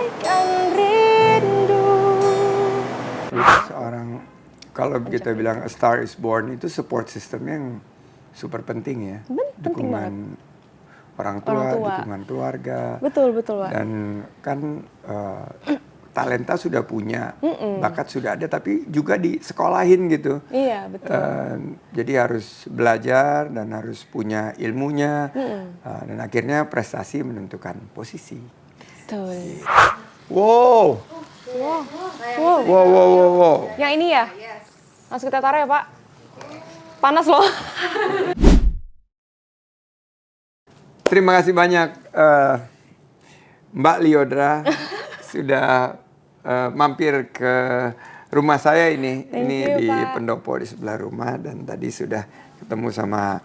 bagaikan rindu. Seorang, kalau kita bilang A Star Is Born, itu support system yang super penting ya. Penting banget. Orang tua, Orang tua. dukungan keluarga. Betul Pak. Dan kan talenta sudah punya, bakat sudah ada, tapi juga disekolahin gitu. Iya, betul. Jadi harus belajar dan harus punya ilmunya, dan akhirnya prestasi menentukan posisi. Betul. Wow. Yang ini ya? Langsung kita taruh ya, Pak. Panas loh. Terima kasih banyak Mbak Lyodra sudah mampir ke rumah saya ini. Ini di Pak. pendopo di sebelah rumah, dan tadi sudah ketemu sama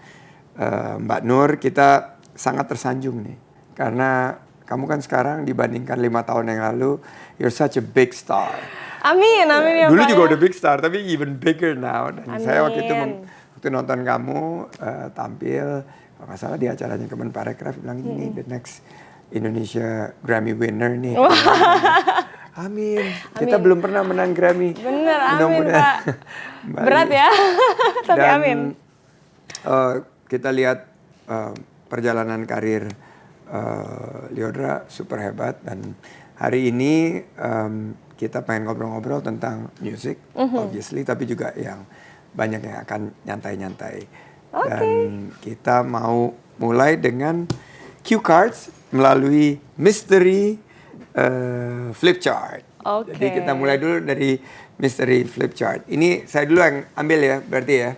Mbak Nur. Kita sangat tersanjung nih karena kamu kan sekarang dibandingkan 5 tahun yang lalu, you're such a big star. Amin ya, Dulu Pak. juga udah big star, tapi even bigger now. Dan saya waktu itu Amin. waktu nonton kamu tampil, kalau nggak salah di acaranya Kemenparekraf, bilang ini the next Indonesia Grammy winner nih. Amin. Kita belum pernah menang Grammy. Bener, amin Mudah-mudahan. Pak. Berat ya, tapi Dan, amin. Kita lihat perjalanan karir Lyodra super hebat, dan hari ini kita pengen ngobrol-ngobrol tentang musik, obviously, tapi juga yang banyak yang akan nyantai-nyantai. Dan kita mau mulai dengan cue cards melalui mystery flip chart. Jadi kita mulai dulu dari mystery flip chart. Ini saya dulu yang ambil ya, berarti ya?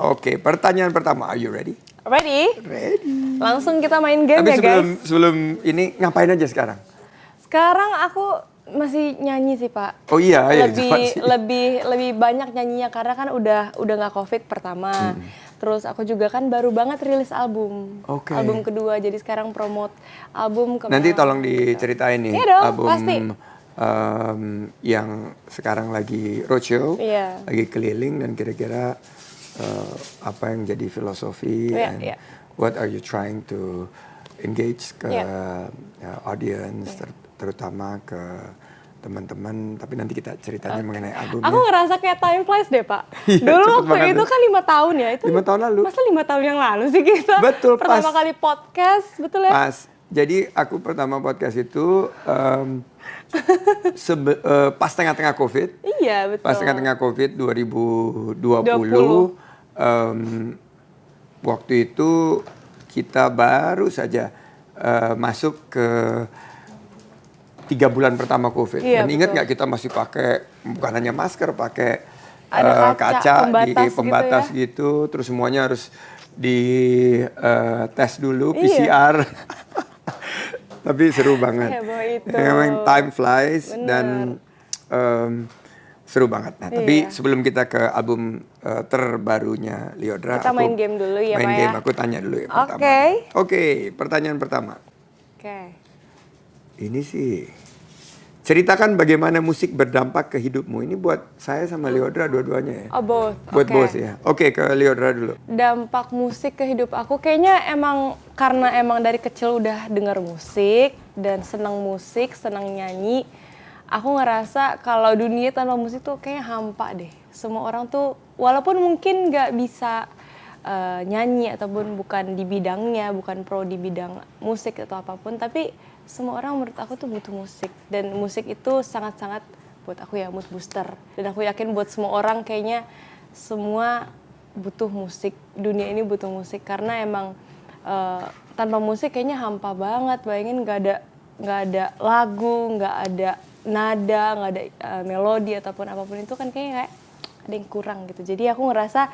Oke, pertanyaan pertama, are you ready? Ready? Ready. Langsung kita main game Tapi ya, guys. sebelum ini ngapain aja sekarang? Sekarang aku masih nyanyi sih, Pak. Oh iya, Lebih banyak nyanyinya karena kan udah nggak COVID pertama. Terus aku juga kan baru banget rilis album. Album kedua, jadi sekarang promote album ke. Nanti tolong diceritain nih, Iya dong, album pasti. yang sekarang lagi roadshow, Iya. lagi keliling, dan kira-kira apa yang jadi filosofi, Iya, and iya. what are you trying to engage ke audience, terutama ke teman-teman. Tapi nanti kita ceritanya mengenai albumnya. Aku ngerasa kayak time flies deh, Pak. Iya, Dulu cepet waktu banget itu ya. kan 5 tahun ya. Itu 5 tahun lalu. Masa 5 tahun yang lalu sih kita? Betul, Pertama pas. kali podcast, betul ya? Pas. Jadi aku pertama podcast itu pas tengah-tengah COVID. Iya, betul. Pas tengah-tengah COVID 2020. Waktu itu kita baru saja masuk ke 3 bulan pertama COVID. Iya, Dan ingat betul. nggak, kita masih pakai bukan hanya masker, pakai Ada kaca di pembatas pembatas gitu ya. gitu. Terus semuanya harus di tes dulu, Iya. PCR. Tapi seru banget. Heboh itu. Memang time flies. Bener. Dan seru banget. Nah, tapi sebelum kita ke album terbarunya Lyodra, Kita main game dulu ya, main Pak game, ya? aku tanya dulu ya pertama. Oke, pertanyaan pertama. Oke. Ini sih, ceritakan bagaimana musik berdampak ke hidupmu. Ini buat saya sama Lyodra dua-duanya ya. Oh, both. Buat Oke. both ya. Oke, ke Lyodra dulu. Dampak musik ke hidup aku kayaknya emang karena emang dari kecil udah denger musik dan seneng musik, seneng nyanyi. Aku ngerasa kalau dunia tanpa musik tuh kayaknya hampa deh. Semua orang tuh walaupun mungkin nggak bisa nyanyi ataupun bukan di bidangnya, bukan pro di bidang musik atau apapun, tapi semua orang menurut aku tuh butuh musik, dan musik itu sangat-sangat buat aku ya mood booster. Dan aku yakin buat semua orang kayaknya semua butuh musik, dunia ini butuh musik karena emang tanpa musik kayaknya hampa banget. Bayangin nggak ada lagu, nggak ada nada, nggak ada melodi ataupun apapun itu kan kayaknya kayak ada yang kurang gitu. Jadi aku ngerasa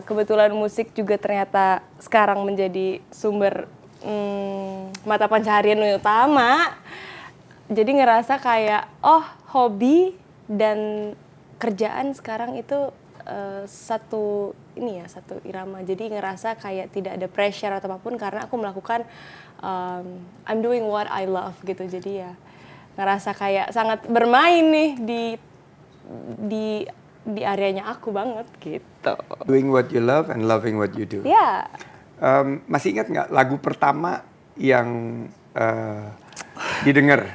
kebetulan musik juga ternyata sekarang menjadi sumber mata pencaharian utama. Jadi ngerasa kayak hobi dan kerjaan sekarang itu satu irama. Jadi ngerasa kayak tidak ada pressure atau apapun karena aku melakukan I'm doing what I love gitu. Jadi ya ngerasa kayak sangat bermain nih di areanya aku banget gitu. Doing what you love and loving what you do. Ya. Masih ingat nggak lagu pertama yang didengar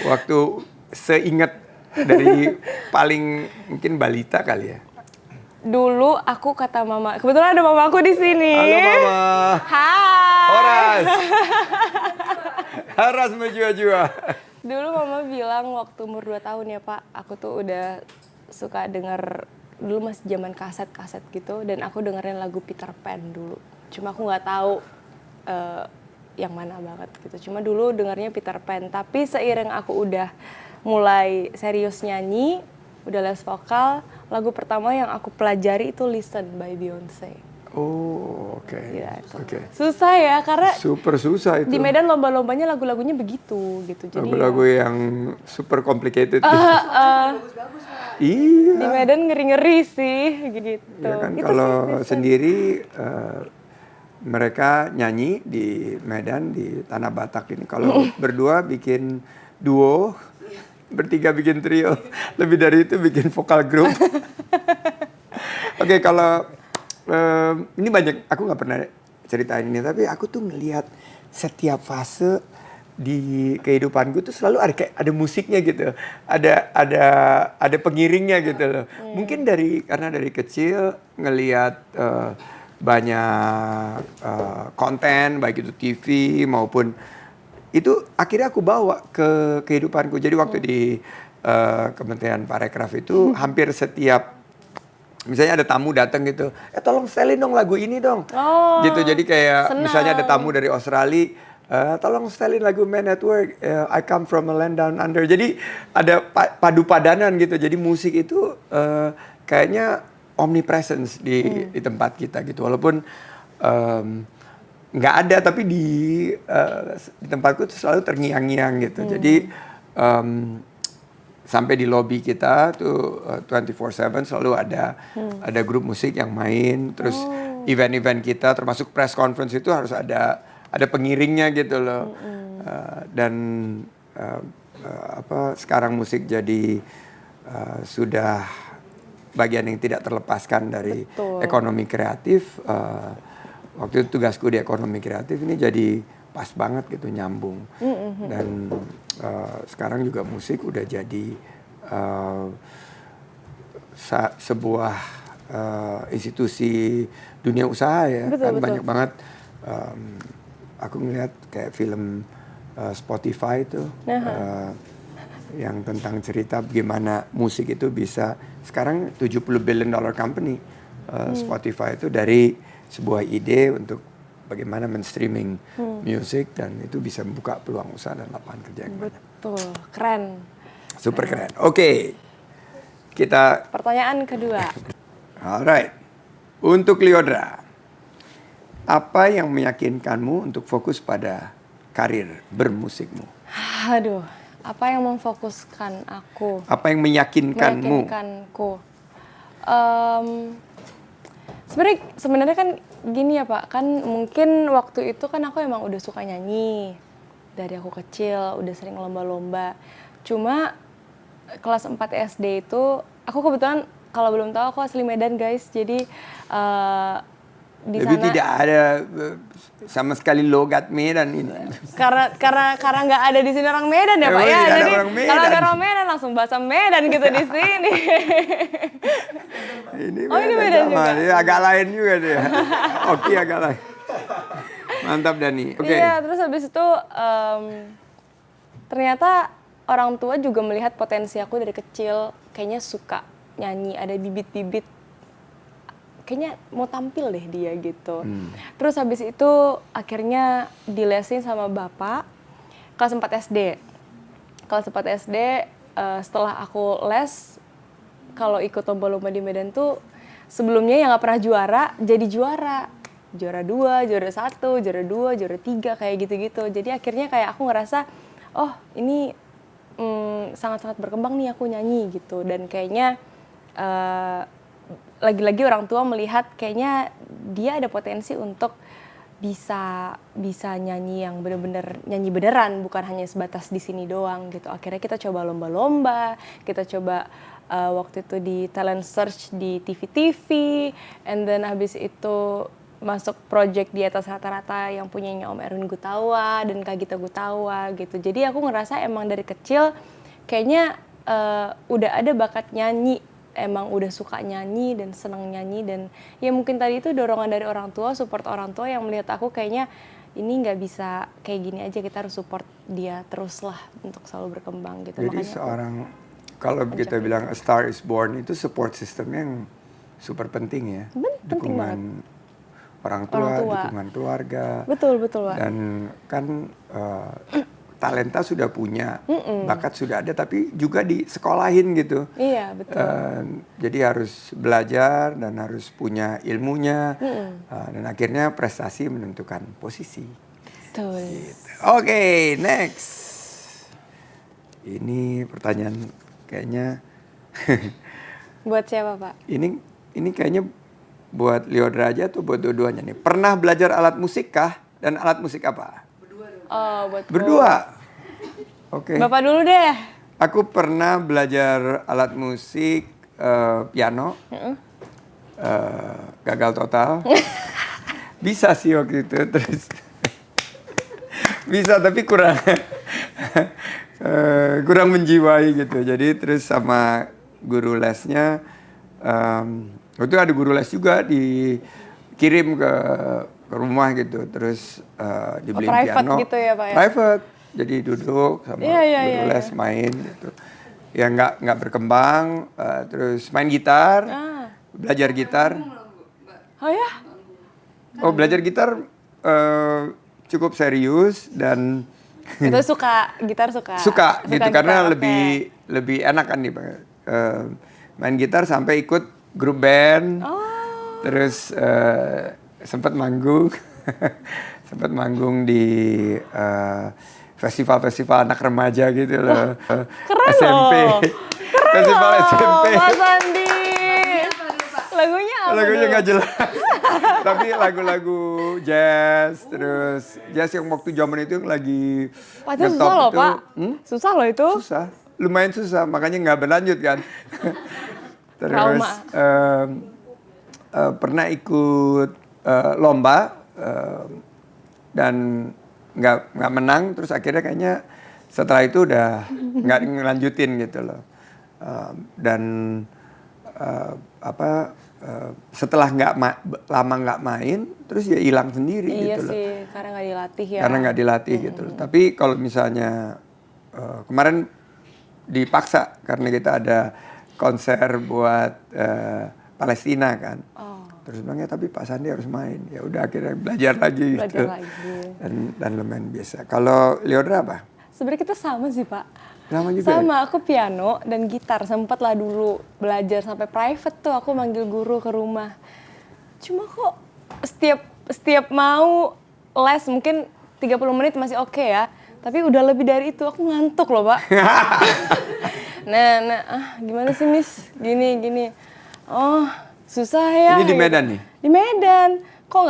Waktu seingat dari paling mungkin balita kali ya. Dulu aku kata mama, kebetulan ada mamaku di sini. Halo Mama. Hai. Horas. Horas menjua-jua. Dulu mama bilang waktu umur 2 tahun ya Pak, aku tuh udah suka denger, dulu masih zaman kaset-kaset gitu, dan aku dengerin lagu Peter Pan dulu. Cuma aku nggak tahu yang mana banget gitu. Cuma dulu dengarnya Peter Pan, tapi seiring aku udah mulai serius nyanyi, udah les vokal, lagu pertama yang aku pelajari itu Listen by Beyonce. Oh, oke. Iya, itu. Oke. Susah ya, karena Super susah itu. di Medan lomba-lombanya lagu-lagunya begitu gitu. Jadi Lagu-lagu yang super complicated. di Iya. Medan ngeri-ngeri sih gitu. Ya kan Itu kalau sih, Listen. sendiri mereka nyanyi di Medan di Tanah Batak ini. Kalau berdua bikin duo, bertiga bikin trio, lebih dari itu bikin vokal group. Oke, kalau ini banyak, aku nggak pernah ceritain ini, tapi aku tuh ngelihat setiap fase di kehidupanku tuh selalu ada kayak ada musiknya gitu, ada pengiringnya gitu loh. Mungkin karena dari kecil ngelihat banyak konten baik itu TV maupun itu akhirnya aku bawa ke kehidupanku. Jadi waktu di Kementerian Parekraf itu hampir setiap misalnya ada tamu datang gitu, tolong setelin dong lagu ini dong, gitu. Jadi kayak senang. misalnya ada tamu dari Australia, tolong setelin lagu Man at Work, I Come From a Land Down Under. Jadi ada padu padanan gitu. Jadi musik itu kayaknya omnipresence di tempat kita gitu. Walaupun nggak ada, tapi di tempatku tuh selalu terngiang-ngiang gitu. Jadi sampai di lobi kita tuh 24/7 selalu ada grup musik yang main. Terus event-event kita termasuk press conference itu harus ada pengiringnya gitu loh. Dan sekarang musik jadi sudah bagian yang tidak terlepaskan dari ekonomi kreatif. Waktu itu tugasku di ekonomi kreatif ini jadi pas banget gitu, nyambung. Dan sekarang juga musik udah jadi sebuah institusi dunia usaha ya. Betul. Banyak banget aku ngeliat kayak film Spotify itu yang tentang cerita bagaimana musik itu bisa sekarang $70 billion company. Spotify itu dari sebuah ide untuk bagaimana men-streaming musik, dan itu bisa membuka peluang usaha dan lapangan kerja yang banyak. Betul, keren. Super keren. Oke, kita Pertanyaan kedua. Alright, untuk Lyodra, apa yang meyakinkanmu untuk fokus pada karir bermusikmu? Aduh, apa yang memfokuskan aku? Apa yang meyakinkanmu? Meyakinkanku. Sebenarnya kan gini ya Pak, kan mungkin waktu itu kan aku emang udah suka nyanyi dari aku kecil, udah sering lomba-lomba. Cuma kelas 4 SD itu aku kebetulan, kalau belum tahu, aku asli Medan guys. Jadi di Jadi sana tidak ada sama sekali logat Medan ini. karena nggak ada di sini orang Medan ya Pak ya. Ada Jadi orang Medan. kalau ada orang Medan langsung bahasa Medan gitu di sini. Ini ini Medan sama. juga. Dia agak lain juga dia. Oke, agak lain. Mantap Dani. Oke. Iya, terus habis itu ternyata orang tua juga melihat potensi aku dari kecil, kayaknya suka nyanyi, ada bibit-bibit kayaknya mau tampil deh dia gitu. Terus habis itu akhirnya dilesin sama bapak kelas 4 SD. Kelas 4 SD setelah aku les, kalau ikut lomba-lomba di Medan tuh sebelumnya yang nggak pernah juara jadi juara. Juara 2, juara 1, juara 2, juara 3 kayak gitu-gitu. Jadi akhirnya kayak aku ngerasa, oh ini sangat-sangat berkembang nih aku nyanyi gitu. Dan kayaknya lagi-lagi orang tua melihat kayaknya dia ada potensi untuk bisa nyanyi yang benar-benar nyanyi beneran, bukan hanya sebatas di sini doang gitu. Akhirnya kita coba lomba-lomba, kita coba waktu itu di talent search di TV-TV, and then habis itu masuk project di atas rata-rata yang punyanya Om Erwin Gutawa dan Kak Gita Gutawa gitu. Jadi aku ngerasa emang dari kecil kayaknya udah ada bakat nyanyi, emang udah suka nyanyi dan senang nyanyi, dan ya mungkin tadi itu dorongan dari orang tua, support orang tua yang melihat aku kayaknya ini nggak bisa kayak gini aja, kita harus support dia terus lah untuk selalu berkembang gitu. Jadi kalau kita bilang a star is born, itu support systemnya yang super penting ya. Penting banget. Orang tua, dukungan keluarga. Betul Pak. Dan kan talenta sudah punya, bakat sudah ada, tapi juga disekolahin gitu. Iya, betul. Jadi harus belajar dan harus punya ilmunya, dan akhirnya prestasi menentukan posisi. Betul. Gitu. Oke, next. Ini pertanyaan kayaknya. Buat siapa, Pak? Ini kayaknya buat Lyodra aja atau buat dua-duanya nih. Pernah belajar alat musik kah? Dan alat musik apa? Berdua. Oke. Bapak dulu deh. Aku pernah belajar alat musik piano. Gagal total. Bisa sih waktu itu, terus bisa tapi kurang kurang menjiwai gitu. Jadi terus sama guru lesnya, waktu ada guru les juga dikirim ke rumah gitu, terus dibeliin private piano. gitu ya, Pak ya? Private, jadi duduk sama guru les main gitu. Ya nggak berkembang, terus main gitar, belajar gitar. Oh ya? Oh, belajar gitar cukup serius dan Itu gitar suka gitu gitar, karena okay. lebih enak kan nih main gitar sampai ikut grup band. Terus sempat manggung di festival anak remaja gitu loh. Keren SMP. Loh. Keren Festival loh, SMP. Mas Sandi. Lagunya apa? Lagunya nggak jelas. Tapi lagu-lagu jazz, terus jazz yang waktu zaman itu yang lagi Itu susah loh, Pak. Susah loh itu. Susah. Lumayan susah, makanya nggak berlanjut kan. Terus pernah ikut lomba dan nggak menang, terus akhirnya kayaknya setelah itu udah nggak ngelanjutin gitu loh. Dan setelah lama nggak main, terus ya hilang sendiri gitu loh. Iya sih, karena nggak dilatih ya. Karena nggak dilatih gitu loh. Tapi kalau misalnya kemarin dipaksa karena kita ada konser buat Palestina kan. Terus bilangnya tapi Pak Sandi harus main. Ya udah akhirnya belajar lagi gitu. Dan lumayan biasa. Kalau Lyodra apa? Sebenarnya kita sama sih, Pak. Sama juga. Sama, aku piano dan gitar. Sempet lah dulu belajar sampai private tuh, aku manggil guru ke rumah. Cuma kok setiap mau les mungkin 30 menit masih oke ya. Tapi udah lebih dari itu, aku ngantuk loh, Pak. Gimana sih, Miss? Gini. Oh, susah ya. Ini di Medan nih? Di Medan. Kok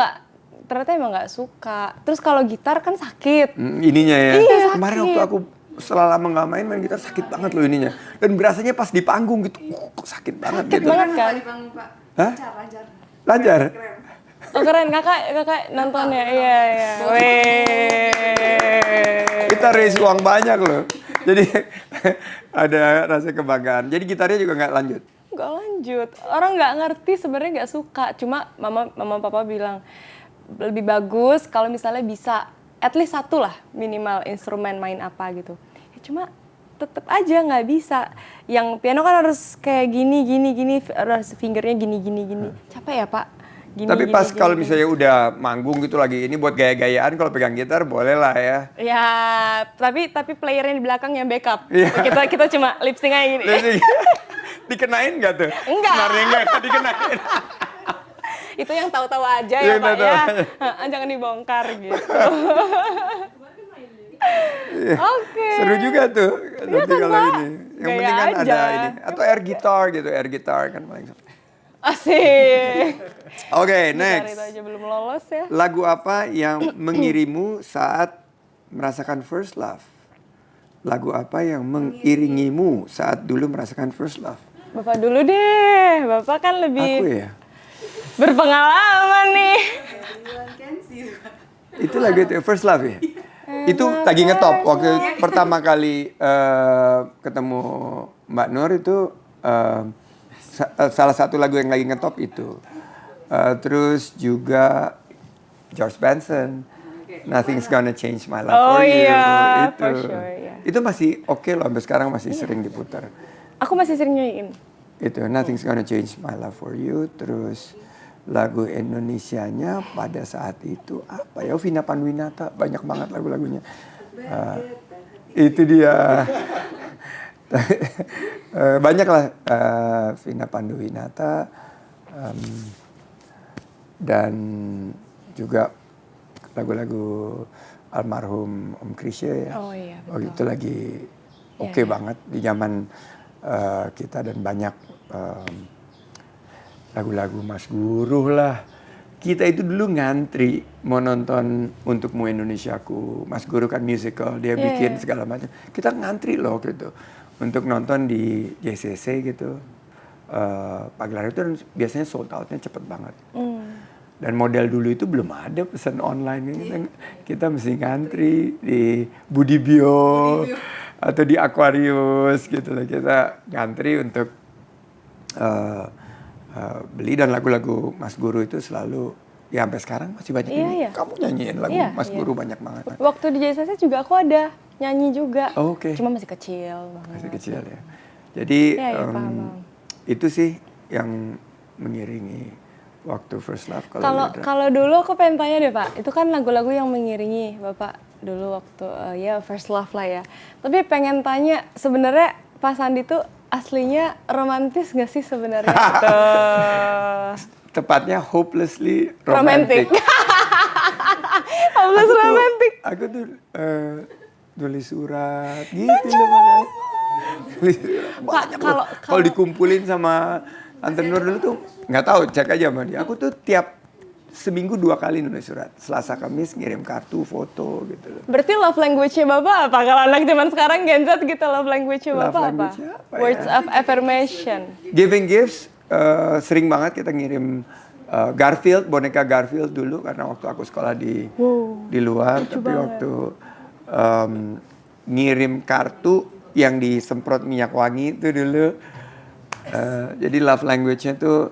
ternyata emang nggak suka. Terus kalau gitar kan sakit. Ininya ya? Iya, kemarin waktu aku setelah lama nggak main gitar sakit banget loh ininya. Dan berasanya pas di panggung gitu, kok sakit banget gitu. Sakit banget kan? Di panggung, Pak. Hah? Lancar. Lancar? Keren. Oh keren, kakak nonton ya, iya. Kita raise uang banyak loh. Jadi ada rasa kebanggaan. Jadi gitarnya juga nggak lanjut? Nggak lanjut. Orang nggak ngerti sebenarnya, nggak suka. Cuma mama papa bilang lebih bagus kalau misalnya bisa at least satu lah minimal instrumen main apa gitu. Ya, cuma tetap aja nggak bisa. Yang piano kan harus kayak gini, harus fingernya gini. Capek ya, Pak? Tapi pas kalau misalnya udah manggung gitu lagi, ini buat gaya-gayaan kalau pegang gitar boleh lah ya. Ya, tapi playernya di belakang yang backup. Iya. Kita cuma lip sync aja gini. Dikenain nggak tuh? Enggak. Senarnya nggak dikenain. Itu yang tahu-tahu aja ya, Pak ya. Jangan dibongkar gitu. Oke. Seru juga tuh. Iya Nanti kan, kalau Pak? ini. Yang Gaya penting kan aja. ada ini. Atau air guitar gitu. Air guitar kan paling. Asik. Oke, Gitar next. itu aja belum lolos ya. Lagu apa yang mengirimu saat merasakan first love? Lagu apa yang mengiringimu saat dulu merasakan first love? Bapak dulu deh. Bapak kan lebih Aku ya? berpengalaman nih. Itu lagu itu First Love ya. Itu lagi ngetop waktu pertama kali ketemu Mbak Nur itu salah satu lagu yang lagi ngetop itu. Terus juga George Benson, Nothing's Gonna Change My Love Oh for You. iya, Itu. for sure, iya. Itu masih oke loh, sampai sekarang masih sering diputar. Aku masih sering nyanyiin. Itu Nothing's Gonna Change My Love for You. Terus lagu Indonesianya pada saat itu apa ya? Vina Panduwinata, banyak banget lagu-lagunya. Itu dia. Banyak lah Vina Panduwinata dan juga lagu-lagu almarhum Om Krisya ya. Oh iya, betul. Oh itu lagi oke banget di zaman kita, dan banyak lagu-lagu Mas Guru lah. Kita itu dulu ngantri mau nonton Untukmu Indonesiaku. Mas Guru kan musical, dia bikin segala macam. Kita ngantri loh gitu untuk nonton di JCC gitu. Pagelaran itu biasanya sold out-nya cepet banget. Dan model dulu itu belum ada pesan online gitu. Kita mesti ngantri di Budibio atau di Aquarius gitu lah. Kita ngantri untuk beli, dan lagu-lagu Mas Guru itu selalu ya sampai sekarang masih banyak ini. Kamu nyanyiin lagu Mas Guru banyak banget. Waktu di JSS juga aku ada nyanyi juga. Oh, oke. Cuma masih kecil banget. Masih kecil ya. Jadi paham. itu sih yang mengiringi waktu First Love. Kalau dulu aku pengen tanya deh Pak, itu kan lagu-lagu yang mengiringi Bapak dulu waktu ya First Love lah ya. Tapi pengen tanya, sebenarnya Pak Sandi tuh aslinya romantis gak sih sebenarnya? Tepatnya hopelessly romantic. Hopeless romantic. Aku tuh tulis surat gitu loh. Banyak kalau dikumpulin sama Tante Nur dulu tuh nggak tahu, cek aja sama dia. Aku tuh tiap seminggu 2 kali nulis surat. Selasa Kamis ngirim kartu, foto gitu loh. Berarti love language-nya Bapak apa? Kalau anak zaman sekarang Gen Z gitu, love language-nya Bapak apa? Words of affirmation. Giving gifts, sering banget kita ngirim Garfield, boneka Garfield dulu, karena waktu aku sekolah di luar. Tapi waktu ngirim kartu yang disemprot minyak wangi itu dulu. Jadi love language-nya tuh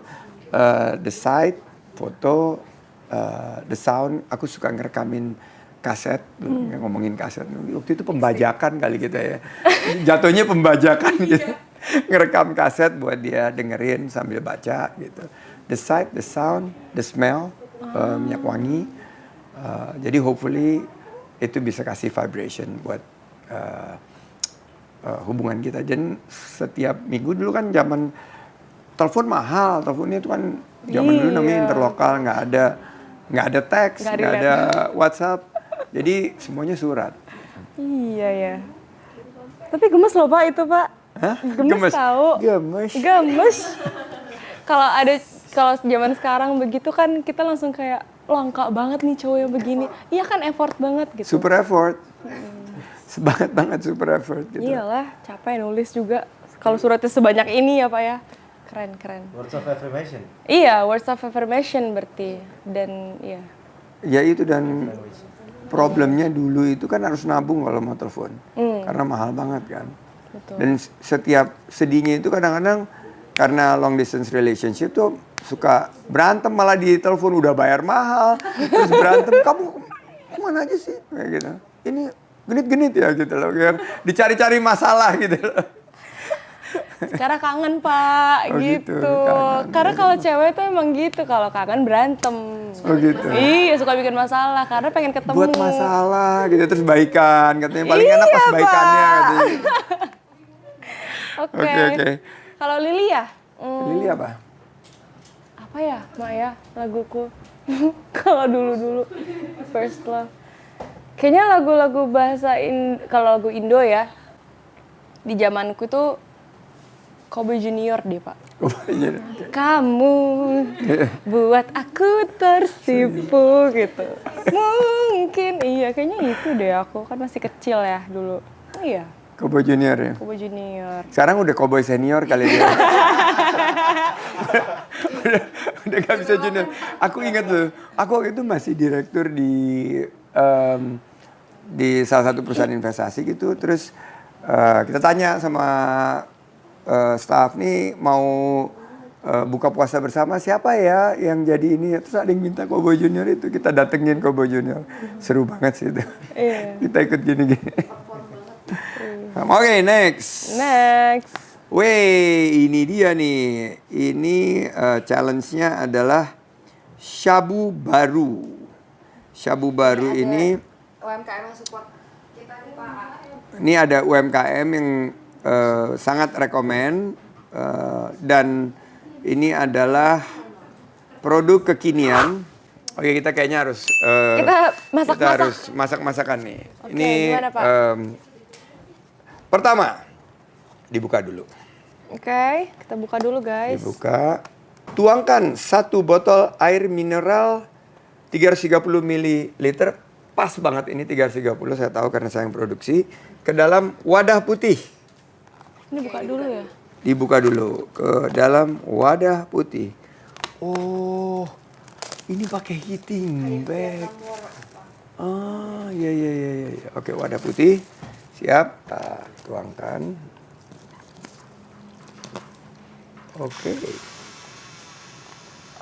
the sight, foto, the sound. Aku suka ngerekamin kaset, ngomongin kaset. Waktu itu pembajakan kali kita ya. Jatuhnya pembajakan gitu. Ngerekam kaset buat dia dengerin sambil baca gitu. The sight, the sound, the smell, minyak wangi. Jadi hopefully itu bisa kasih vibration buat hubungan kita. Dan setiap minggu dulu kan zaman telepon mahal, teleponnya itu kan zaman dulu namanya interlokal, nggak ada teks, nggak ada WhatsApp, jadi semuanya surat. Iya ya. Tapi gemes loh Pak itu Pak. Hah? Gemes tahu. Gemes. Kalau zaman sekarang begitu kan kita langsung kayak langka banget nih cowok yang begini. Iya kan effort banget gitu. Super effort. Sebanget banget super effort gitu. Iyalah, capek nulis juga. Kalau suratnya sebanyak ini ya Pak ya. Keren. Words of affirmation. Iya, words of affirmation berarti. Dan iya. Ya itu, dan problemnya dulu itu kan harus nabung kalau mau telepon. Karena mahal banget kan. Betul. Dan setiap sedihnya itu kadang-kadang karena long distance relationship tuh suka berantem, malah di telepon udah bayar mahal. Terus berantem, kamu kemana aja sih? Kayak gitu. Ini genit-genit ya gitu loh, yang dicari-cari masalah gitu loh. Sekarang kangen Pak, Oh, gitu. kangen. Karena kalau cewek tuh emang gitu, kalau kangen berantem. Oh gitu. Iya, suka bikin masalah karena pengen ketemu. Buat masalah gitu, terus baikan katanya, paling enak pas baikannya katanya. Oke. Kalau Lily ya? Lily apa? Apa ya, Mak ya, laguku? Kalau dulu First Love. Kayaknya lagu-lagu kalau lagu Indo ya, di zamanku tuh Cowboy Junior deh Pak. Kamu buat aku tersipu gitu. Mungkin iya, kayaknya itu deh, aku kan masih kecil ya dulu. Iya. Cowboy Junior ya? Cowboy Junior. Sekarang udah Cowboy Senior kali dia. udah gak bisa junior. Aku ingat tuh, aku waktu itu masih direktur di salah satu perusahaan investasi gitu. Terus kita tanya sama staff nih mau buka puasa bersama siapa ya yang jadi ini. Terus ada yang minta Cowboy Junior itu, kita datengin Cowboy Junior. Seru banget sih itu. Iya. Kita ikut gini-gini. Oke, next. Weh, ini dia nih. Ini challenge-nya adalah Shabu Baru. Shabu Baru ini UMKM yang support kita nih Pak. ini ada UMKM yang sangat rekomen dan ini adalah produk kekinian. Oke, kita kayaknya harus Kita masak-masak. kita harus masak-masakan nih. Oke, Ini gimana, Pak? pertama dibuka dulu. Oke, kita buka dulu guys. Dibuka. Tuangkan 1 botol air mineral 330 ml. Pas banget ini 330, saya tahu karena saya yang produksi. Ke dalam wadah putih. Ini buka dulu ya. Dibuka dulu ke dalam wadah putih. Oh, ini pakai heating bag. Ah, iya. Oke, wadah putih. Siap. Tuangkan. Oke.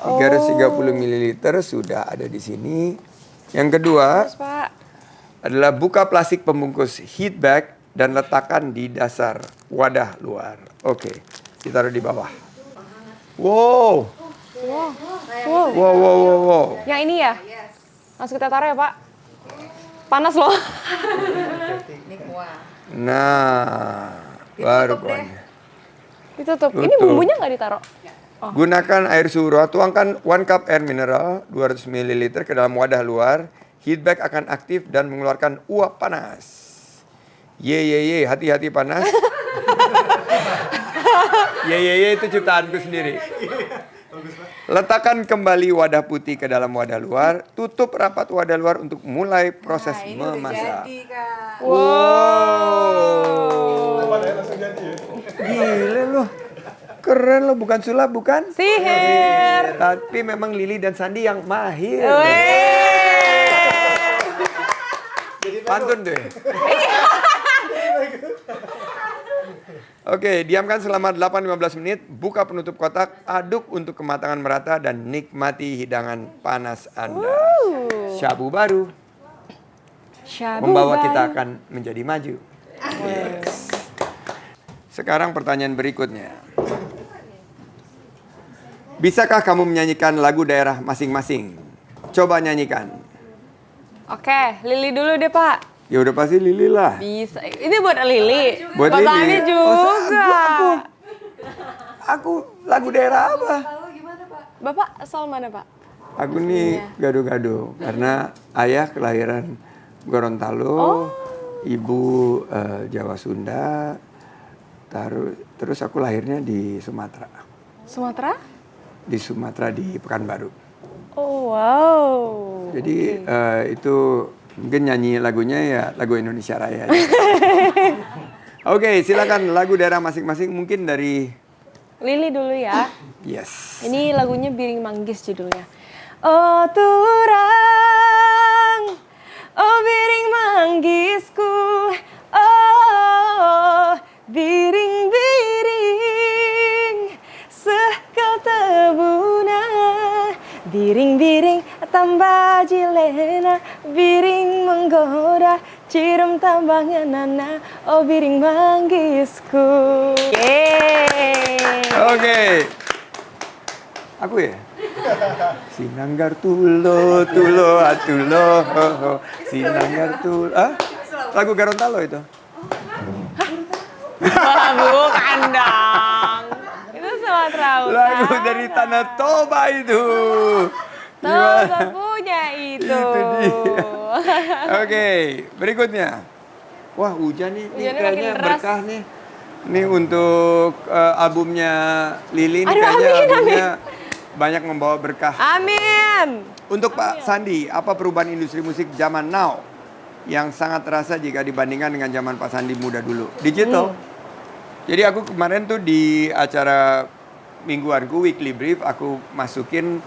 330 ml sudah ada di sini. Yang kedua Terus Pak. adalah buka plastik pembungkus heat bag dan letakkan di dasar wadah luar. Oke, ditaruh di bawah. Wow. Wow. Yang ini ya? Langsung kita taruh ya Pak. Panas loh. Nah, baru kuahnya. Ditutup. Ini Tutup. bumbunya nggak ditaruh? Gunakan air suhu ruang, tuangkan 1 cup air mineral 200 ml ke dalam wadah luar. Heat bag akan aktif dan mengeluarkan uap panas. Ye, hati-hati panas. Ye, itu ciptaanku sendiri. Letakkan kembali wadah putih ke dalam wadah luar. Tutup rapat wadah luar untuk mulai proses memasak. Wow. Gila loh. Keren loh, bukan sulap, bukan? Sihir. Tapi memang Lili dan Sandi yang mahir. Pantun deh. Oke, diamkan selama 8-15 menit, buka penutup kotak, aduk untuk kematangan merata dan nikmati hidangan panas Anda. Shabu Baru membawa kita akan menjadi maju. Yes. Sekarang pertanyaan berikutnya. Bisakah kamu menyanyikan lagu daerah masing-masing? Coba nyanyikan. Oke, Lili dulu deh Pak. Ya udah pasti Lili lah. Bisa. Ini buat Lili. Buat Lili Lili. juga. Aku lagu daerah apa? Bapak asal mana Pak? Aku nih gado-gado karena ayah kelahiran Gorontalo, ibu Jawa Sunda, terus aku lahirnya di Sumatera. Sumatera? Di Sumatera di Pekanbaru. Oh wow. Jadi itu mungkin nyanyi lagunya ya lagu Indonesia Raya. Oke, silakan lagu daerah masing-masing mungkin dari Lili dulu ya. Yes. Ini lagunya Biring Manggis judulnya. Oh turang, oh biring manggisku, oh biring-biring, sekal tebuna, biring-biring tambah jilena, biring menggoda, cirum tambah ngenana, oh biring manggisku. Yeay. Oke. Aku ya? Sinanggar tulo atulo Sinanggar tulo. Lagu Gorontalo itu. Wah, bukan dong. Itu Sumatera Utara. Lagu dari Tanah Toba itu. Toba punya itu. Itu dia. Oke, berikutnya. Wah, hujan nih. Ini Hujannya kayaknya makin deras. berkah nih. Ini untuk albumnya Lili. Ini Aduh, kayaknya amin, albumnya banyak membawa berkah. Amin. Untuk Pak Sandi, apa perubahan industri musik zaman now yang sangat terasa jika dibandingkan dengan zaman Pak Sandi muda dulu? Digital. Jadi aku kemarin tuh di acara mingguanku, weekly brief, aku masukin.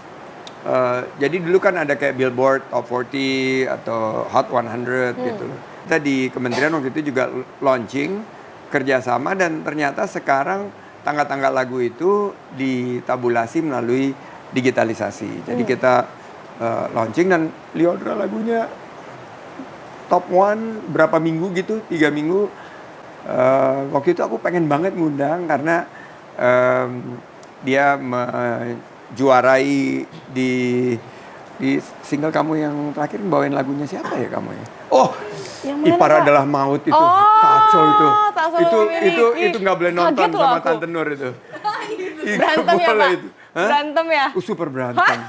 Jadi dulu kan ada kayak Billboard Top 40 atau Hot 100 gitu loh. Kita di kementerian waktu itu juga launching kerjasama, dan ternyata sekarang tanggal-tanggal lagu itu ditabulasi melalui digitalisasi. Jadi kita launching, dan Lyodra lagunya top 1 berapa minggu gitu, 3 minggu. Waktu itu aku pengen banget ngundang karena dia menjuarai di single kamu yang terakhir, bawain lagunya siapa ya kamu ya? Oh, Yang mana, Ipar Pak? Adalah Maut itu. Oh, Kacau itu. Tak Selalu Memiliki. Itu nggak boleh nonton Kaget loh sama aku. Tante Nur itu. Berantem ya, Boleh Pak? itu. Hah? Berantem ya? Super berantem.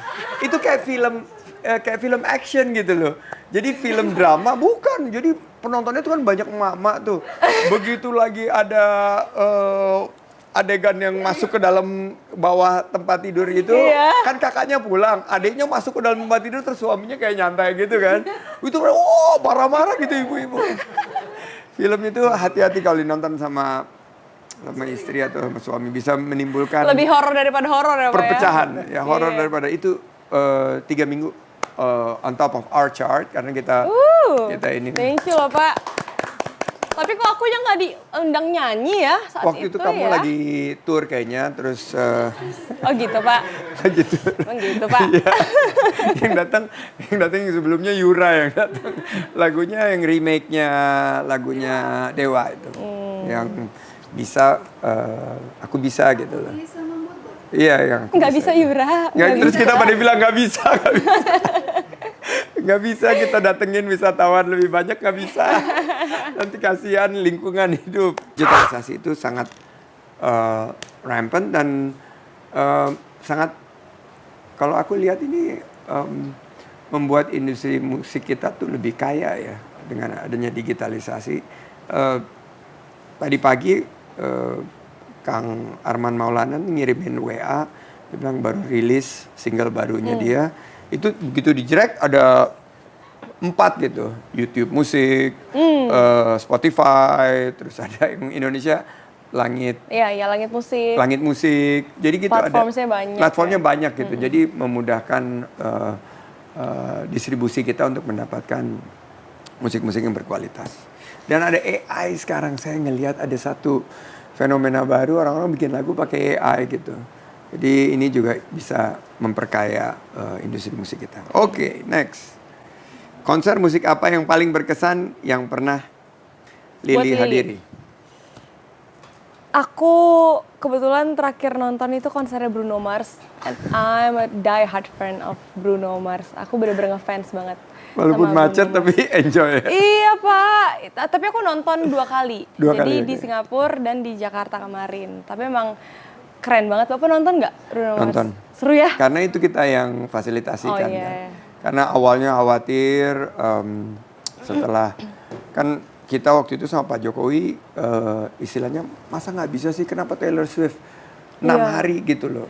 Itu kayak film action gitu loh. Jadi film drama bukan. Jadi penontonnya tuh kan banyak emak-emak tuh. Begitu lagi ada adegan yang masuk ke dalam bawah tempat tidur gitu, Iya. kan kakaknya pulang, adiknya masuk ke dalam tempat tidur, terus suaminya kayak nyantai gitu kan. Itu marah-marah gitu ibu-ibu. Film itu hati-hati kalau nonton sama istri atau sama suami, bisa menimbulkan Lebih horor daripada horor ya, Pak ya? perpecahan, ya horor Iya. daripada itu. 3 minggu on top of our chart karena kita ini. Thank you loh, Pak. Tapi kok aku yang nggak diundang nyanyi ya saat Waktu itu kamu ya? lagi tour kayaknya, terus Oh gitu, Pak. gitu. Emang gitu, Pak. Iya. yang datang yang sebelumnya Yura yang datang. Lagunya yang remake-nya lagunya Dewa itu. Yang bisa aku bisa gitu loh. Iya, yang aku Nggak bisa Yura. Ya, nggak terus bisa. kita pada bilang nggak bisa. Nggak bisa kita datengin wisatawan lebih banyak, nggak bisa. Nanti kasihan lingkungan hidup. Digitalisasi itu sangat rampant dan sangat, kalau aku lihat ini membuat industri musik kita tuh lebih kaya ya dengan adanya digitalisasi. Tadi pagi Kang Arman Maulana ngirimin WA, dia bilang baru rilis single barunya dia. Itu begitu dijerek ada 4 gitu, YouTube musik, Spotify, terus ada yang Indonesia Langit Iya, Langit Musik. Langit Musik. Jadi gitu Platformnya ada banyak, platformnya ya. banyak gitu. Jadi memudahkan distribusi kita untuk mendapatkan musik-musik yang berkualitas. Dan ada AI sekarang, saya ngelihat ada satu fenomena baru, orang-orang bikin lagu pakai AI gitu. Jadi ini juga bisa memperkaya industri musik kita. Oke, next. Konser musik apa yang paling berkesan yang pernah Buat Lily Lily. hadiri? Aku kebetulan terakhir nonton itu konsernya Bruno Mars. And I'm a die-hard fan of Bruno Mars. Aku bener-bener ngefans banget. Walaupun sama macet Bruno Mars. tapi enjoy ya. Iya, Pak. Tapi aku nonton 2 kali. Dua Jadi kali, di oke. Singapura dan di Jakarta kemarin. Tapi emang keren banget. Bapak nonton nggak Bruno Mars? Nonton. Seru ya? Karena itu kita yang fasilitasikan Oh, iya. kan. Karena awalnya khawatir setelah kan kita waktu itu sama Pak Jokowi istilahnya masa nggak bisa sih, kenapa Taylor Swift 6 Iya. hari gitu loh.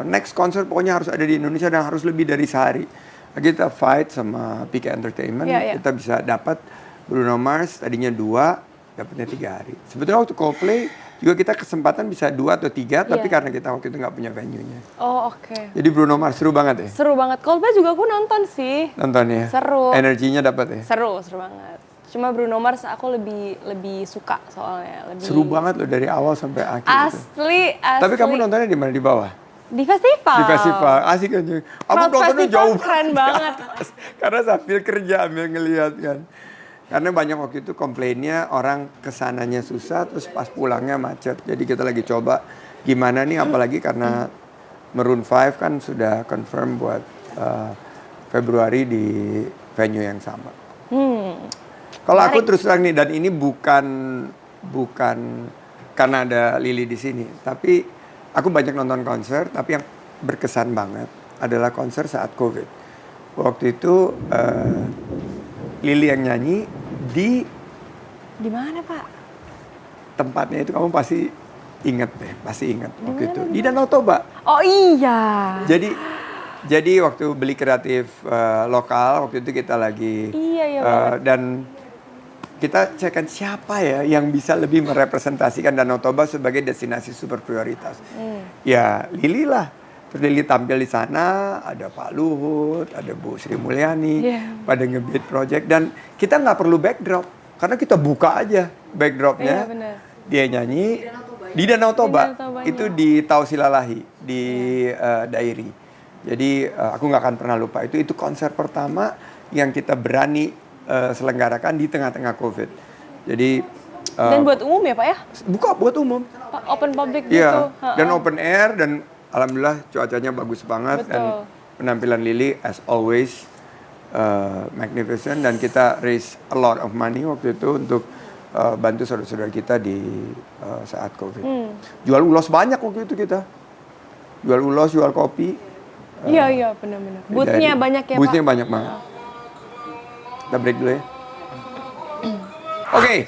Next konser pokoknya harus ada di Indonesia dan harus lebih dari sehari. Kita fight sama PK Entertainment, Iya, iya. kita bisa dapat Bruno Mars tadinya 2, dapatnya 3 hari. Sebetulnya waktu Coldplay juga kita kesempatan bisa 2 atau 3, tapi Iya. karena kita waktu itu nggak punya venue-nya. Oh, oke. Jadi Bruno Mars seru banget ya? Seru banget. Coldplay juga aku nonton sih. Nonton ya? Seru. Energinya dapat ya? Seru banget. Cuma Bruno Mars aku lebih suka soalnya. Lebih... Seru banget loh dari awal sampai akhir gitu. Asli. Tapi kamu nontonnya di mana? Di bawah? Di festival. Di festival. Asik kan? Aku Crowd nontonnya festival jauh keren banget. Karena sambil kerja, ambil ngeliat kan. Karena banyak waktu itu komplainnya orang kesananya susah, terus pas pulangnya macet. Jadi kita lagi coba gimana nih, apalagi karena Maroon 5 kan sudah confirm buat Februari di venue yang sama. Kalau aku terus terang nih, dan ini bukan karena ada Lily di sini, tapi aku banyak nonton konser, tapi yang berkesan banget adalah konser saat COVID. Waktu itu Lily yang nyanyi di mana, Pak? tempatnya itu, kamu pasti inget deh, pasti inget waktu itu di Danau Toba. Oh iya. Jadi waktu beli kreatif lokal waktu itu kita lagi Iya banget. dan kita cekkan siapa ya yang bisa lebih merepresentasikan Danau Toba sebagai destinasi super prioritas. Ya Lili lah. Terus Lili tampil di sana, ada Pak Luhut, ada Bu Sri Mulyani, pada nge-beat project. Dan kita nggak perlu backdrop, karena kita buka aja backdropnya. Dia nyanyi di Danau Toba, itu di Tausilalahi, di Dairi. Jadi aku nggak akan pernah lupa, itu konser pertama yang kita berani selenggarakan di tengah-tengah COVID. Jadi dan buat umum ya Pak ya? Buka buat umum. Open public Iya, gitu. dan open air, dan alhamdulillah cuacanya bagus banget. Dan penampilan Lili as always magnificent, dan kita raise a lot of money waktu itu untuk bantu saudara-saudara kita di saat COVID. Jual ulos banyak waktu itu kita. Jual ulos, jual kopi. Iya benar-benar. Booth-nya banyak ya Pak? Booth-nya banyak banget. Kita break dulu ya. Oke.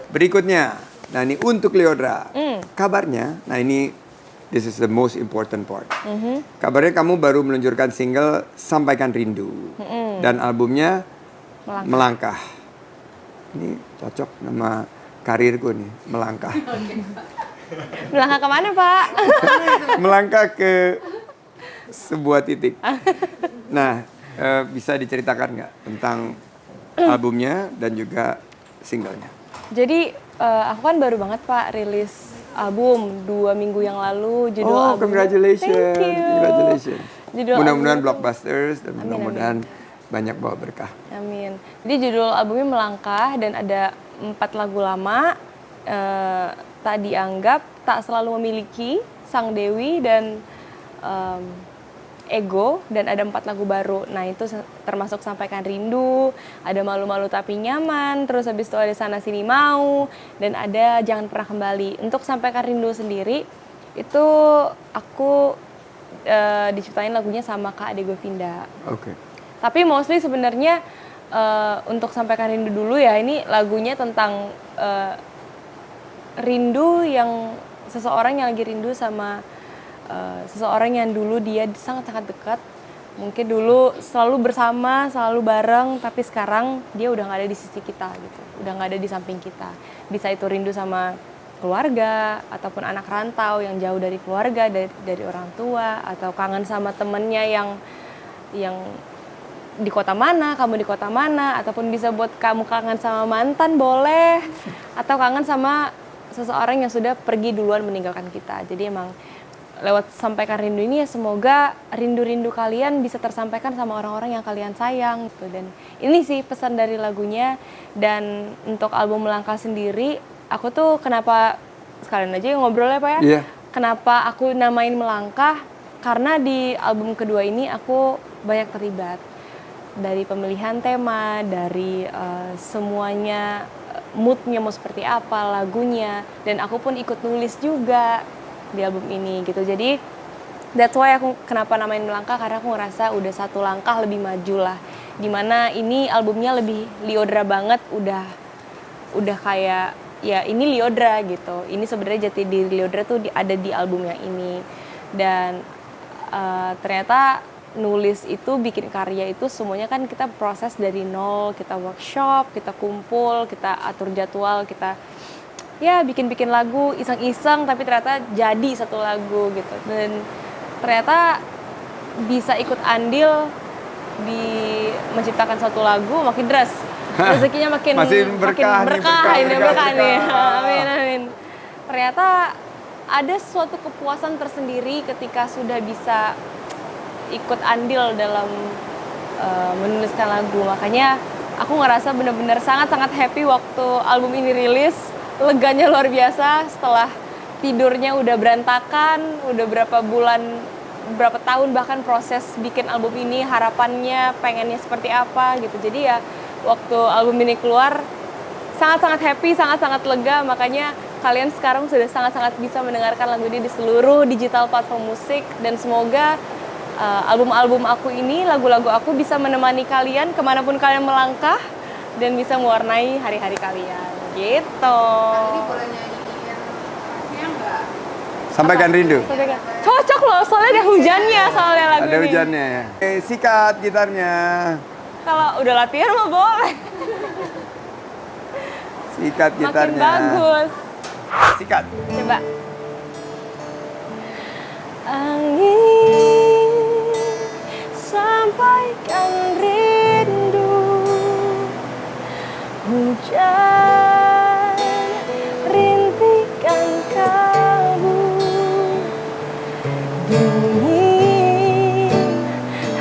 Berikutnya. Nah ini untuk Lyodra. Kabarnya, nah ini this is the most important part. Kabarnya kamu baru meluncurkan single Sampaikan Rindu. Dan albumnya Melangkah. Ini cocok nama karirku nih, Melangkah. Melangkah kemana Pak? Melangkah ke sebuah titik. Nah, bisa diceritakan nggak tentang albumnya dan juga singlenya? Jadi aku kan baru banget Pak rilis album 2 minggu yang lalu. Judul albumnya, congratulations. Thank you. Congratulations. albumnya Mudah-mudahan blockbusters dan mudah-mudahan banyak bawa berkah. Amin. Jadi judul albumnya Melangkah dan ada 4 lagu lama. Tak dianggap, tak selalu memiliki, Sang Dewi, dan Ego, dan ada 4 lagu baru. Nah itu termasuk Sampaikan Rindu, ada Malu-Malu Tapi Nyaman, terus habis itu ada Sana Sini Mau, dan ada Jangan Pernah Kembali. Untuk Sampaikan Rindu sendiri, itu aku diciptain lagunya sama Kak Ade Govinda. Oke. Tapi mostly sebenarnya untuk Sampaikan Rindu dulu ya, ini lagunya tentang rindu yang seseorang yang lagi rindu sama seseorang yang dulu dia sangat-sangat dekat. Mungkin dulu selalu bersama, selalu bareng, tapi sekarang dia udah nggak ada di sisi kita gitu, udah nggak ada di samping kita. Bisa itu rindu sama keluarga, ataupun anak rantau yang jauh dari keluarga, dari orang tua, atau kangen sama temennya yang di kota mana, kamu di kota mana, ataupun bisa buat kamu kangen sama mantan boleh, atau kangen sama seseorang yang sudah pergi duluan meninggalkan kita. Jadi emang lewat Sampaikan Rindu ini ya semoga rindu-rindu kalian bisa tersampaikan sama orang-orang yang kalian sayang gitu. Dan ini sih pesan dari lagunya. Dan untuk album Melangkah sendiri, aku tuh kenapa sekalian aja ngobrol ya Pak ya? Iya. Kenapa aku namain Melangkah? Karena di album kedua ini aku banyak terlibat. Dari pemilihan tema, dari semuanya, moodnya mau seperti apa, lagunya. Dan aku pun ikut nulis juga di album ini gitu. Jadi that's why aku kenapa namain Melangkah, karena aku ngerasa udah satu langkah lebih maju lah. Dimana ini albumnya lebih Lyodra banget, udah kayak ya ini Lyodra gitu. Ini sebenarnya jati diri Lyodra tuh ada di album yang ini. Dan ternyata nulis itu, bikin karya itu semuanya kan kita proses dari nol, kita workshop, kita kumpul, kita atur jadwal, kita ya bikin lagu iseng-iseng, tapi ternyata jadi satu lagu gitu. Dan ternyata bisa ikut andil di menciptakan satu lagu, makin deras rezekinya, makin berkah nih. Amin. Ternyata ada suatu kepuasan tersendiri ketika sudah bisa ikut andil dalam menuliskan lagu. Makanya aku ngerasa benar-benar sangat-sangat happy waktu album ini rilis. Leganya luar biasa setelah tidurnya udah berantakan, udah berapa bulan, berapa tahun bahkan proses bikin album ini, harapannya pengennya seperti apa gitu. Jadi ya waktu album ini keluar sangat-sangat happy, sangat-sangat lega. Makanya kalian sekarang sudah sangat-sangat bisa mendengarkan lagu ini di seluruh digital platform musik. Dan semoga album-album aku ini, lagu-lagu aku bisa menemani kalian kemanapun kalian melangkah dan bisa mewarnai hari-hari kalian. Gitu. Ini boleh nyanyi yang pastinya enggak? Sampaikan Rindu. Cocok loh, soalnya ada hujannya soalnya lagu ini. Ada hujannya ya. Sikat gitarnya. Kalau udah latihan mah boleh. Sikat makin gitarnya. bagus. Sikat. Coba. Angin sampaikan rindu, hujan rintikan kalbu, dingin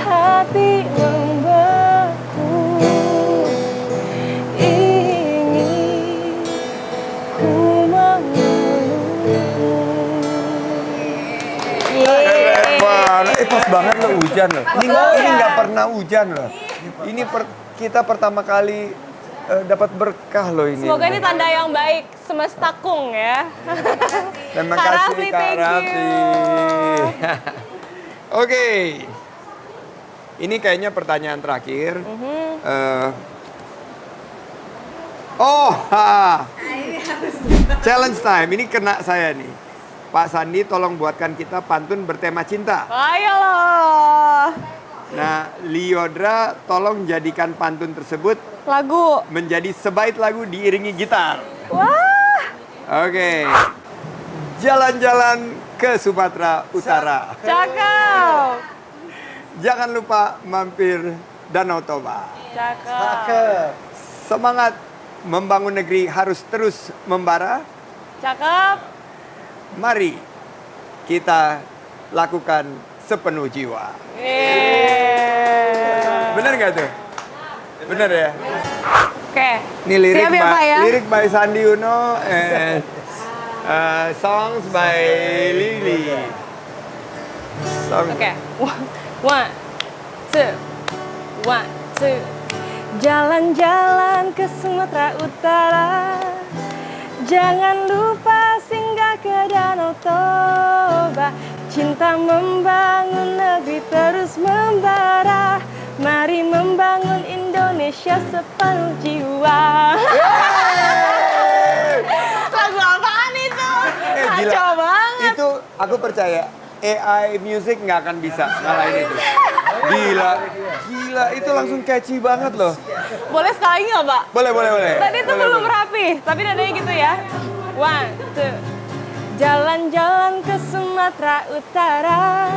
hati membeku, ingin ku mengeluh. Keren banget. Pas banget loh hujan loh. Ini nggak pernah hujan loh. Ini kita pertama kali dapat berkah loh ini. Semoga ini tanda yang baik semestakung ya. Terima Kak kasih Raffi, Kak thank Raffi. you. Oke. Ini kayaknya pertanyaan terakhir. Challenge time. Ini kena saya nih. Pak Sandi tolong buatkan kita pantun bertema cinta. Ayo loh. Nah, Lyodra tolong jadikan pantun tersebut Lagu. menjadi sebait lagu diiringi gitar. Wah. Oke. Jalan-jalan ke Sumatera Utara. Cakep. Jangan lupa mampir Danau Toba. Cakep. Semangat membangun negeri harus terus membara. Cakep. Mari kita lakukan sepenuh jiwa. Bener nggak tuh? Bener ya? Oke. Ini lirik Siap ya Pak ya? lirik by Sandi Uno and songs by Lily. Oke. One, two. One, two. Jalan-jalan ke Sumatera Utara. Jangan lupa singgah ke Danau Toba. Cinta membangun negeri terus membara. Mari membangun Indonesia sepenuh jiwa. Lagu apaan itu? Kacau banget. Itu aku percaya AI music nggak akan bisa ngalahin itu. Gila, itu langsung catchy banget loh. Boleh sekali nggak, Pak? Boleh. Tadi itu Boleh, belum boleh. rapi, tapi nadanya gitu ya. One, two. Jalan-jalan ke Sumatera Utara.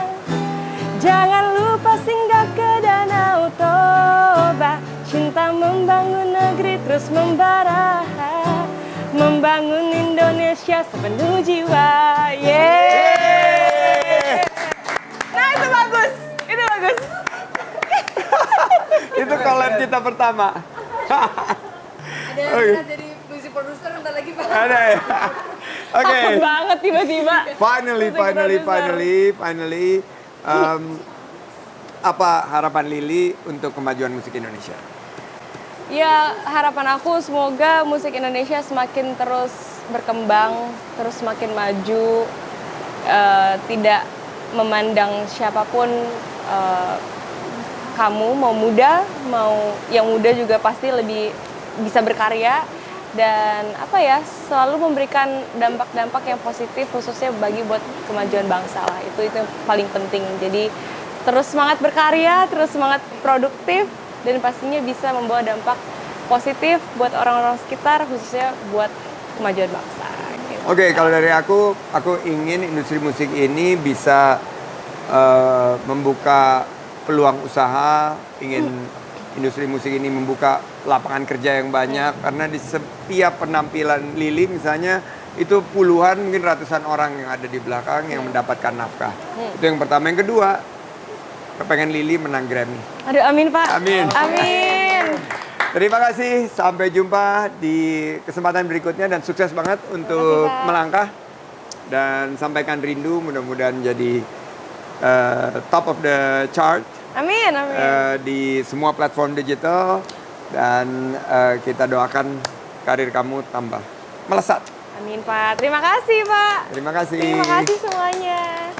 Jangan lupa singgah ke Danau Toba. Cinta membangun negeri terus membara. Membangun Indonesia sepenuh jiwa. Yeay. Nah, itu bagus. Itu bagus. Itu collab kita pertama. Ada jadi musik produser bentar lagi Pak. Ada ya? Oke. Takut banget tiba-tiba. Finally. Apa harapan Lily untuk kemajuan musik Indonesia? Ya, harapan aku semoga musik Indonesia semakin terus berkembang, terus semakin maju, tidak memandang siapapun, kamu mau muda, mau yang muda juga pasti lebih bisa berkarya dan selalu memberikan dampak-dampak yang positif khususnya buat kemajuan bangsa lah. Itu yang paling penting. Jadi terus semangat berkarya, terus semangat produktif dan pastinya bisa membawa dampak positif buat orang-orang sekitar khususnya buat kemajuan bangsa. Gitu. Oke, kalau dari aku ingin industri musik ini bisa membuka peluang usaha, ingin industri musik ini membuka lapangan kerja yang banyak karena di setiap penampilan Lily misalnya itu puluhan mungkin ratusan orang yang ada di belakang yang mendapatkan nafkah. Itu yang pertama. Yang kedua, kepengen Lily menang Grammy. Aduh, amin Pak. Amin. Amin. Terima kasih, sampai jumpa di kesempatan berikutnya dan sukses banget untuk Pak. melangkah dan sampaikan rindu mudah-mudahan jadi top of the chart. Amin, amin. Di semua platform digital dan kita doakan karir kamu tambah melesat. Amin Pak. Terima kasih Pak. Terima kasih. Terima kasih semuanya.